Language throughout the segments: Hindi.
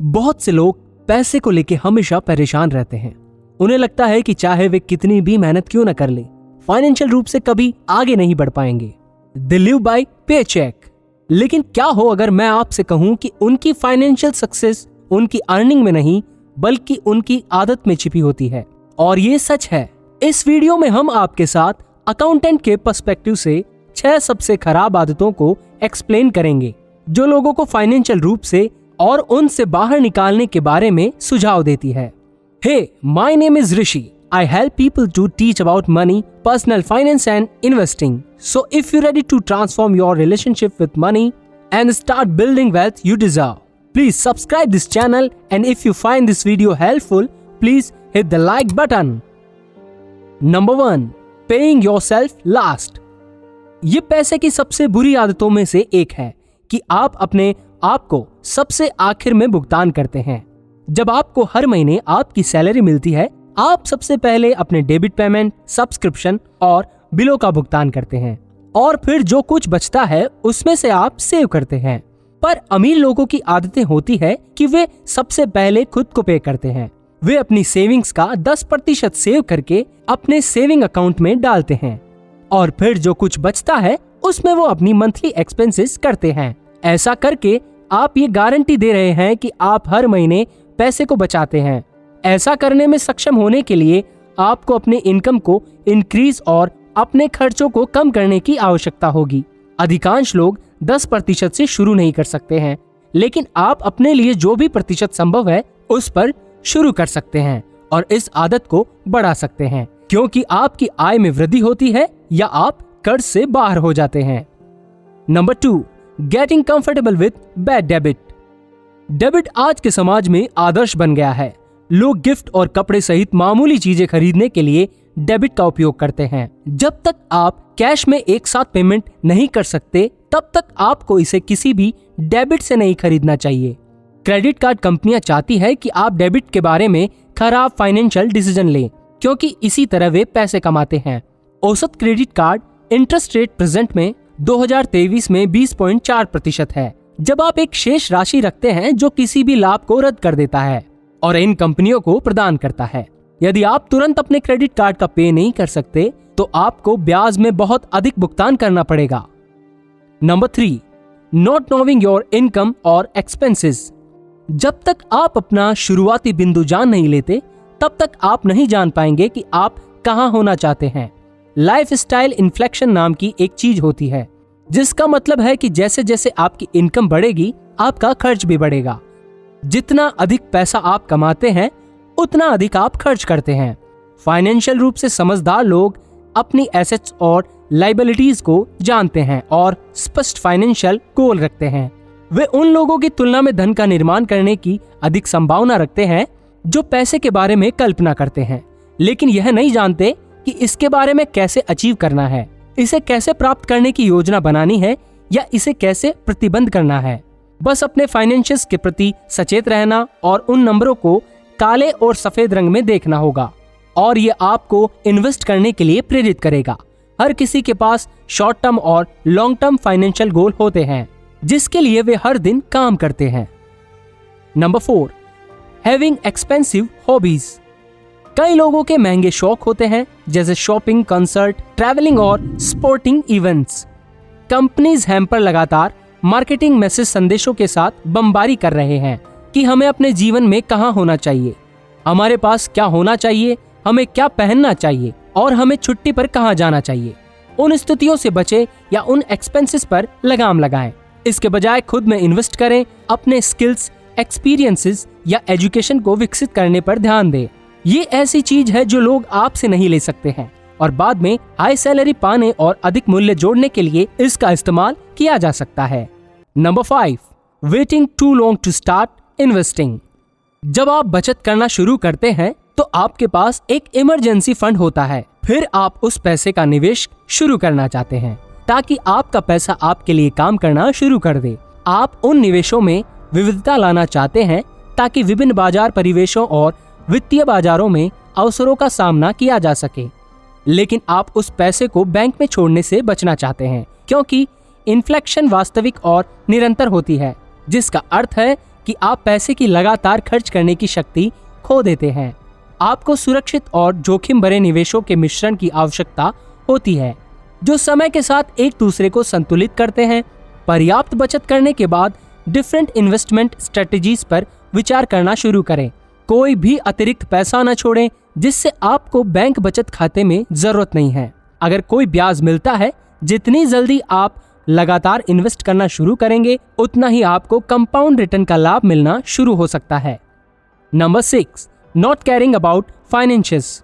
बहुत से लोग पैसे को लेके हमेशा परेशान रहते हैं। उन्हें लगता है कि चाहे वे कितनी भी मेहनत क्यों न कर ले, फाइनेंशियल रूप से कभी आगे नहीं बढ़ पाएंगे। दे लिव बाय पे चेक। लेकिन क्या हो अगर मैं आपसे कहूं कि उनकी फाइनेंशियल सक्सेस उनकी अर्निंग में नहीं बल्कि उनकी आदत में छिपी होती है। और ये सच है। इस वीडियो में हम आपके साथ अकाउंटेंट के पर्सपेक्टिव से 6 सबसे खराब आदतों को एक्सप्लेन करेंगे जो लोगों को फाइनेंशियल रूप से और उनसे बाहर निकालने के बारे में सुझाव देती है। Hey, my name is Rishi. I help people to teach about money, personal finance and investing. So if you're ready to transform your relationship with money and start building wealth you deserve, please subscribe this channel, and if you find this video helpful, please hit the like button. Number 1, paying yourself last. ये पैसे की सबसे बुरी आदतों में से एक है कि आप अपने आप को सबसे आखिर में भुगतान करते हैं। जब आपको हर महीने आपकी सैलरी मिलती है, आप सबसे पहले अपने डेबिट पेमेंट, सब्सक्रिप्शन और बिलों का भुगतान करते हैं और फिर जो कुछ बचता है उसमें से आप सेव करते हैं। पर अमीर लोगों की आदतें होती है कि वे सबसे पहले खुद को पे करते हैं। वे अपनी सेविंग्स का 10% सेव करके अपने सेविंग अकाउंट में डालते हैं और फिर जो कुछ बचता है उसमें वो अपनी मंथली एक्सपेंसेस करते हैं। ऐसा करके आप ये गारंटी दे रहे हैं कि आप हर महीने पैसे को बचाते हैं। ऐसा करने में सक्षम होने के लिए आपको अपने इनकम को इंक्रीज और अपने खर्चों को कम करने की आवश्यकता होगी। अधिकांश लोग 10% से शुरू नहीं कर सकते हैं, लेकिन आप अपने लिए जो भी प्रतिशत संभव है उस पर शुरू कर सकते हैं और इस आदत को बढ़ा सकते हैं, क्योंकि आपकी आय में वृद्धि होती है या आप कर्ज से बाहर हो जाते हैं। Number 2, getting comfortable with bad debit. Debit आज के समाज में आदर्श बन गया है। लोग गिफ्ट और कपड़े सहित मामूली चीजें खरीदने के लिए डेबिट का उपयोग करते हैं। जब तक आप कैश में एक साथ पेमेंट नहीं कर सकते, तब तक आपको इसे किसी भी डेबिट से नहीं खरीदना चाहिए। क्रेडिट कार्ड कंपनियां चाहती है कि आप डेबिट के बारे में खराब फाइनेंशियल डिसीजन लें, क्योंकि इसी तरह वे पैसे कमाते हैं। औसत credit card interest rate present में 2023 में 20.4% है, जब आप एक शेष राशि रखते हैं जो किसी भी लाभ को रद्द कर देता है और इन कंपनियों को प्रदान करता है। यदि आप तुरंत अपने क्रेडिट कार्ड का पे नहीं कर सकते तो आपको ब्याज में बहुत अधिक भुगतान करना पड़ेगा। Number 3, not knowing your income और एक्सपेंसेस। जब तक आप अपना शुरुआती बिंदु जान नहीं लेते, तब तक आप नहीं जान पाएंगे कि आप कहां होना चाहते हैं। लाइफ स्टाइल इन्फ्लेक्शन नाम की एक चीज होती है, जिसका मतलब है कि जैसे जैसे आपकी इनकम बढ़ेगी, आपका खर्च भी बढ़ेगा। जितना अधिक पैसा आप कमाते हैं, उतना अधिक आप खर्च करते हैं। फाइनेंशियल रूप से समझदार लोग अपनी एसेट्स और लायबिलिटीज को जानते हैं और स्पष्ट फाइनेंशियल गोल रखते हैं। वे उन लोगों की तुलना में धन का निर्माण करने की अधिक संभावना रखते हैं जो पैसे के बारे में कल्पना करते हैं, लेकिन यह नहीं जानते कि इसके बारे में कैसे अचीव करना है, इसे कैसे प्राप्त करने की योजना बनानी है या इसे कैसे प्रतिबंध करना है। बस अपने फाइनेंशियल्स के प्रति सचेत रहना और उन नंबरों को काले और सफेद रंग में देखना होगा, और ये आपको इन्वेस्ट करने के लिए प्रेरित करेगा। हर किसी के पास शॉर्ट टर्म और लॉन्ग टर्म फाइनेंशियल गोल होते हैं, जिसके लिए वे हर दिन काम करते हैं। Number 4, having expensive hobbies. कई लोगों के महंगे शौक होते हैं, जैसे शॉपिंग, कंसर्ट, ट्रैवलिंग और स्पोर्टिंग इवेंट्स। कंपनीज हम पर लगातार मार्केटिंग मैसेज संदेशों के साथ बमबारी कर रहे हैं कि हमें अपने जीवन में कहां होना चाहिए, हमारे पास क्या होना चाहिए, हमें क्या पहनना चाहिए और हमें छुट्टी पर कहां जाना चाहिए। उन स्थितियों से बचें या उन एक्सपेंसेस पर लगाम लगाएं। इसके बजाय खुद में इन्वेस्ट करें, अपने स्किल्स, एक्सपीरियंसेस या एजुकेशन को विकसित करने पर ध्यान दें। ये ऐसी चीज है जो लोग आपसे नहीं ले सकते हैं और बाद में हाई सैलरी पाने और अधिक मूल्य जोड़ने के लिए इसका इस्तेमाल किया जा सकता है। Number 5, waiting too long to start investing. जब आप बचत करना शुरू करते हैं तो आपके पास एक इमरजेंसी फंड होता है। फिर आप उस पैसे का निवेश शुरू करना चाहते हैं ताकि आपका पैसा आपके लिए काम करना शुरू कर दे। आप उन निवेशों में विविधता लाना चाहते हैं ताकि विभिन्न बाजार परिवेशों और वित्तीय बाजारों में अवसरों का सामना किया जा सके। लेकिन आप उस पैसे को बैंक में छोड़ने से बचना चाहते हैं, क्योंकि इन्फ्लेशन वास्तविक और निरंतर होती है, जिसका अर्थ है कि आप पैसे की लगातार खर्च करने की शक्ति खो देते हैं। आपको सुरक्षित और जोखिम भरे निवेशों के मिश्रण की आवश्यकता होती है जो समय के साथ एक दूसरे को संतुलित करते हैं। पर्याप्त बचत करने के बाद डिफरेंट इन्वेस्टमेंट स्ट्रेटजीज पर विचार करना शुरू करें। कोई भी अतिरिक्त पैसा न छोड़ें जिससे आपको बैंक बचत खाते में जरूरत नहीं है। अगर कोई ब्याज मिलता है, जितनी जल्दी आप लगातार इन्वेस्ट करना शुरू करेंगे उतना ही आपको कंपाउंड रिटर्न का लाभ मिलना शुरू हो सकता है। Number 6, not caring about finances.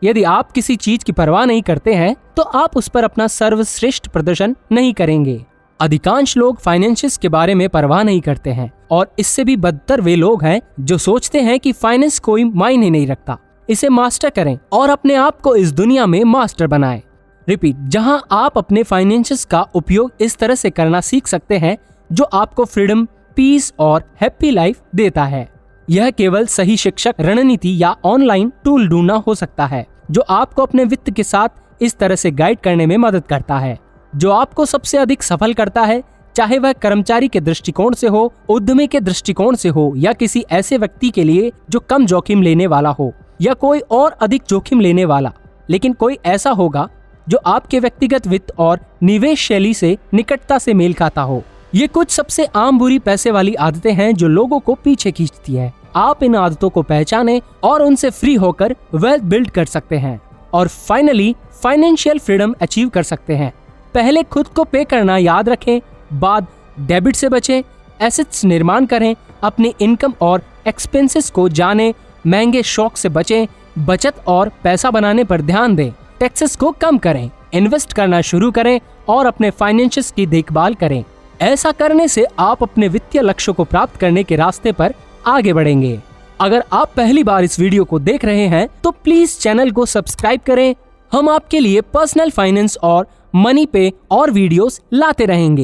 यदि आप किसी चीज की परवाह नहीं करते हैं तो आप उस पर अपना सर्वश्रेष्ठ प्रदर्शन नहीं करेंगे। अधिकांश लोग फाइनेंसेस के बारे में परवाह नहीं करते हैं और इससे भी बदतर वे लोग हैं जो सोचते हैं कि फाइनेंस कोई मायने नहीं रखता। इसे मास्टर करें और अपने आप को इस दुनिया में मास्टर बनाएं। रिपीट, जहां आप अपने फाइनेंसेस का उपयोग इस तरह से करना सीख सकते हैं जो आपको फ्रीडम, पीस और हैप्पी लाइफ देता है। यह केवल सही शिक्षक, रणनीति या ऑनलाइन टूल ढूंढना हो सकता है जो आपको अपने वित्त के साथ इस तरह से गाइड करने में मदद करता है जो आपको सबसे अधिक सफल करता है, चाहे वह कर्मचारी के दृष्टिकोण से हो, उद्यमी के दृष्टिकोण से हो या किसी ऐसे व्यक्ति के लिए जो कम जोखिम लेने वाला हो या कोई और अधिक जोखिम लेने वाला, लेकिन कोई ऐसा होगा जो आपके व्यक्तिगत वित्त और निवेश शैली से निकटता से मेल खाता हो। ये कुछ सबसे आम बुरी पैसे वाली आदतें हैं जो लोगों को पीछे खींचती है। आप इन आदतों को पहचानें और उनसे फ्री होकर वेल्थ बिल्ड कर सकते हैं और फाइनली फाइनेंशियल फ्रीडम अचीव कर सकते हैं। पहले खुद को पे करना याद रखें, बाद डेबिट से बचें, एसेट्स निर्माण करें, अपनी इनकम और एक्सपेंसेस को जानें, महंगे शौक से बचें, बचत और पैसा बनाने पर ध्यान दें, टैक्सेस को कम करें, इन्वेस्ट करना शुरू करें और अपने फाइनेंसेस की देखभाल करें। ऐसा करने से आप अपने वित्तीय लक्ष्यों को प्राप्त करने के रास्ते पर आगे बढ़ेंगे। अगर आप पहली बार इस वीडियो को देख रहे हैं तो प्लीज चैनल को सब्सक्राइब करें। हम आपके लिए पर्सनल फाइनेंस और मनी पे और वीडियोस लाते रहेंगे।